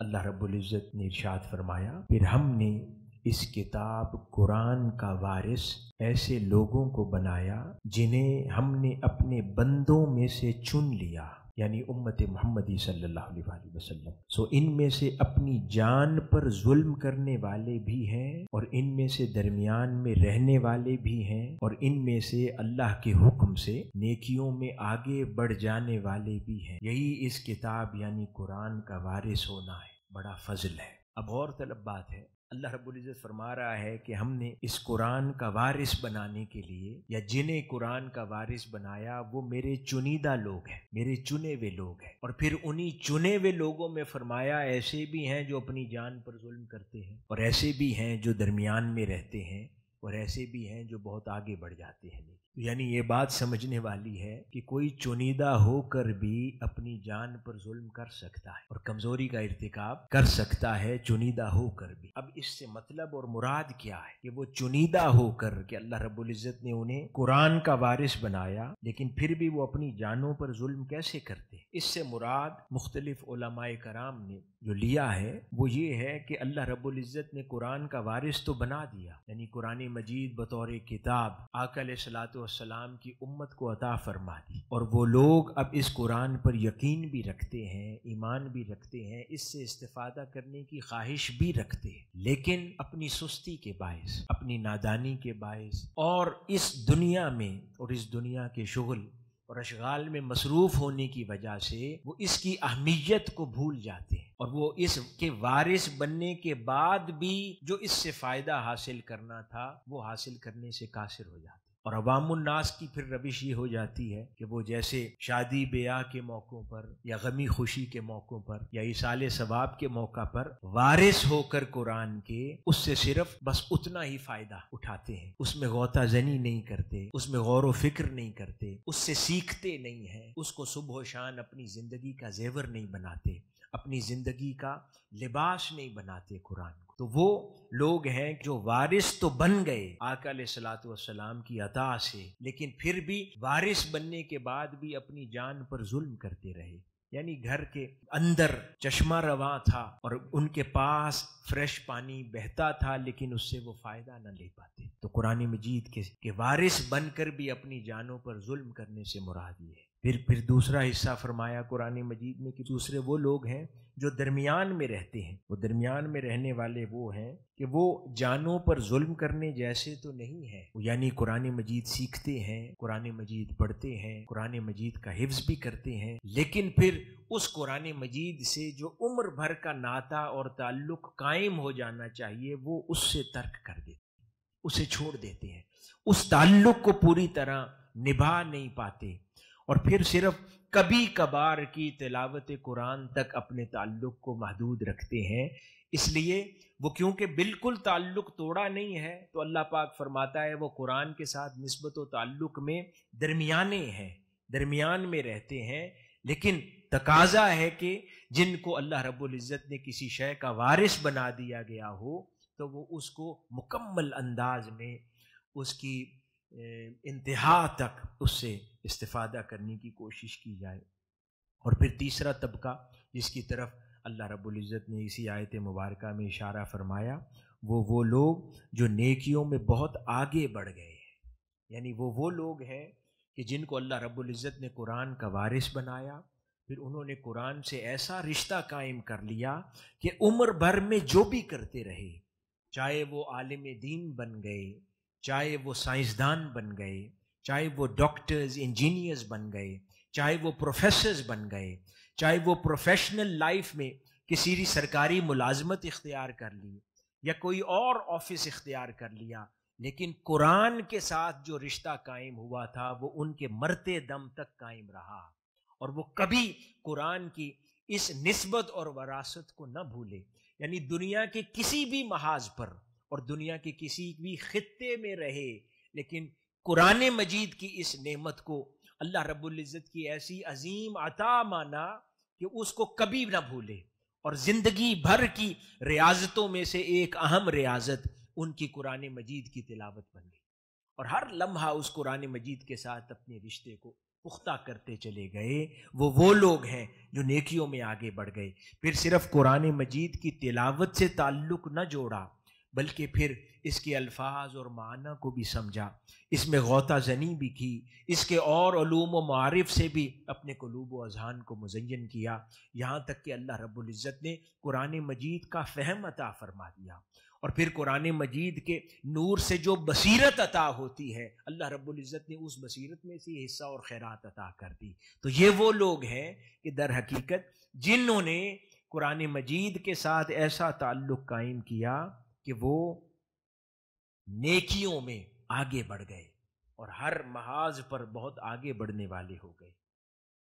اللہ رب العزت نے ارشاد فرمایا، پھر ہم نے اس کتاب قرآن کا وارث ایسے لوگوں کو بنایا جنہیں ہم نے اپنے بندوں میں سے چن لیا، یعنی امت محمدی صلی اللہ علیہ وآلہ وسلم۔ ان میں سے اپنی جان پر ظلم کرنے والے بھی ہیں، اور ان میں سے درمیان میں رہنے والے بھی ہیں، اور ان میں سے اللہ کے حکم سے نیکیوں میں آگے بڑھ جانے والے بھی ہیں۔ یہی اس کتاب یعنی قرآن کا وارث ہونا ہے، بڑا فضل ہے۔ اب غور طلب بات ہے، اللہ رب العزت فرما رہا ہے کہ ہم نے اس قرآن کا وارث بنانے کے لیے، یا جنہیں قرآن کا وارث بنایا وہ میرے چنیدہ لوگ ہیں، میرے چنے ہوئے لوگ ہیں۔ اور پھر انہی چنے ہوئے لوگوں میں فرمایا ایسے بھی ہیں جو اپنی جان پر ظلم کرتے ہیں، اور ایسے بھی ہیں جو درمیان میں رہتے ہیں، اور ایسے بھی ہیں جو بہت آگے بڑھ جاتے ہیں۔ یعنی یہ بات سمجھنے والی ہے کہ کوئی چنیدہ ہو کر بھی اپنی جان پر ظلم کر سکتا ہے اور کمزوری کا ارتکاب کر سکتا ہے، چنیدہ ہو کر بھی۔ اب اس سے مطلب اور مراد کیا ہے کہ وہ چنیدہ ہو کر کہ اللہ رب العزت نے انہیں قرآن کا وارث بنایا، لیکن پھر بھی وہ اپنی جانوں پر ظلم کیسے کرتے؟ اس سے مراد مختلف علماء کرام نے جو لیا ہے وہ یہ ہے کہ اللہ رب العزت نے قرآن کا وارث تو بنا دیا، یعنی قرآن مجید بطور کتاب آقا علیہ الصلوۃ والسلام کی امت کو عطا فرما دی، اور وہ لوگ اب اس قرآن پر یقین بھی رکھتے ہیں، ایمان بھی رکھتے ہیں، اس سے استفادہ کرنے کی خواہش بھی رکھتے ہیں، لیکن اپنی سستی کے باعث، اپنی نادانی کے باعث، اور اس دنیا میں اور اس دنیا کے شغل اور اشغال میں مصروف ہونے کی وجہ سے وہ اس کی اہمیت کو بھول جاتے ہیں، اور وہ اس کے وارث بننے کے بعد بھی جو اس سے فائدہ حاصل کرنا تھا وہ حاصل کرنے سے قاصر ہو جاتے ہیں۔ اور عوام الناس کی پھر روش یہ ہو جاتی ہے کہ وہ جیسے شادی بیاہ کے موقعوں پر یا غمی خوشی کے موقعوں پر یا ایصال ثواب کے موقع پر وارث ہو کر قرآن کے اس سے صرف بس اتنا ہی فائدہ اٹھاتے ہیں، اس میں غوطہ زنی نہیں کرتے، اس میں غور و فکر نہیں کرتے، اس سے سیکھتے نہیں ہیں، اس کو صبح و شام اپنی زندگی کا زیور نہیں بناتے، اپنی زندگی کا لباس نہیں بناتے قرآن کو۔ تو وہ لوگ ہیں جو وارث تو بن گئے آقا علیہ الصلوۃ والسلام کی عطا سے، لیکن پھر بھی وارث بننے کے بعد بھی اپنی جان پر ظلم کرتے رہے۔ یعنی گھر کے اندر چشمہ رواں تھا اور ان کے پاس فریش پانی بہتا تھا، لیکن اس سے وہ فائدہ نہ لے پاتے۔ تو قرآن مجید کے وارث بن کر بھی اپنی جانوں پر ظلم کرنے سے مراد یہ ہے۔ پھر دوسرا حصہ فرمایا قرآن مجید میں کہ دوسرے وہ لوگ ہیں جو درمیان میں رہتے ہیں۔ وہ درمیان میں رہنے والے وہ ہیں کہ وہ جانوں پر ظلم کرنے جیسے تو نہیں ہیں، یعنی قرآن مجید سیکھتے ہیں، قرآن مجید پڑھتے ہیں، قرآن مجید کا حفظ بھی کرتے ہیں، لیکن پھر اس قرآن مجید سے جو عمر بھر کا ناطہ اور تعلق قائم ہو جانا چاہیے وہ اس سے ترک کر دیتے، اسے چھوڑ دیتے ہیں، اس تعلق کو پوری طرح نبھا نہیں پاتے، اور پھر صرف کبھی کبھار کی تلاوت قرآن تک اپنے تعلق کو محدود رکھتے ہیں۔ اس لیے وہ کیونکہ بالکل تعلق توڑا نہیں ہے تو اللہ پاک فرماتا ہے وہ قرآن کے ساتھ نسبت و تعلق میں درمیانے ہیں، درمیان میں رہتے ہیں، لیکن تقاضا ہے کہ جن کو اللہ رب العزت نے کسی شے کا وارث بنا دیا گیا ہو تو وہ اس کو مکمل انداز میں اس کی انتہا تک اس سے استفادہ کرنے کی کوشش کی جائے۔ اور پھر تیسرا طبقہ جس کی طرف اللہ رب العزت نے اسی آیت مبارکہ میں اشارہ فرمایا وہ لوگ جو نیکیوں میں بہت آگے بڑھ گئے ہیں، یعنی وہ لوگ ہیں کہ جن کو اللہ رب العزت نے قرآن کا وارث بنایا، پھر انہوں نے قرآن سے ایسا رشتہ قائم کر لیا کہ عمر بھر میں جو بھی کرتے رہے، چاہے وہ عالم دین بن گئے، چاہے وہ سائنسدان بن گئے، چاہے وہ ڈاکٹرز انجینئرز بن گئے، چاہے وہ پروفیسرز بن گئے، چاہے وہ پروفیشنل لائف میں کسی سرکاری ملازمت اختیار کر لی یا کوئی اور آفس اختیار کر لیا، لیکن قرآن کے ساتھ جو رشتہ قائم ہوا تھا وہ ان کے مرتے دم تک قائم رہا، اور وہ کبھی قرآن کی اس نسبت اور وراثت کو نہ بھولے۔ یعنی دنیا کے کسی بھی محاذ پر اور دنیا کے کسی بھی خطے میں رہے، لیکن قرآن مجید کی اس نعمت کو اللہ رب العزت کی ایسی عظیم عطا مانا کہ اس کو کبھی نہ بھولے، اور زندگی بھر کی ریاضتوں میں سے ایک اہم ریاضت ان کی قرآن مجید کی تلاوت بن گئی، اور ہر لمحہ اس قرآن مجید کے ساتھ اپنے رشتے کو پختہ کرتے چلے گئے، وہ لوگ ہیں جو نیکیوں میں آگے بڑھ گئے۔ پھر صرف قرآن مجید کی تلاوت سے تعلق نہ جوڑا، بلکہ پھر اس کے الفاظ اور معنی کو بھی سمجھا، اس میں غوطہ زنی بھی کی، اس کے اور علوم و معارف سے بھی اپنے قلوب و اذہان کو مزین کیا، یہاں تک کہ اللہ رب العزت نے قرآن مجید کا فہم عطا فرما دیا۔ اور پھر قرآن مجید کے نور سے جو بصیرت عطا ہوتی ہے، اللہ رب العزت نے اس بصیرت میں سے حصہ اور خیرات عطا کر دی۔ تو یہ وہ لوگ ہیں کہ در حقیقت جنہوں نے قرآن مجید کے ساتھ ایسا تعلق قائم کیا کہ وہ نیکیوں میں آگے بڑھ گئے اور ہر محاذ پر بہت آگے بڑھنے والے ہو گئے۔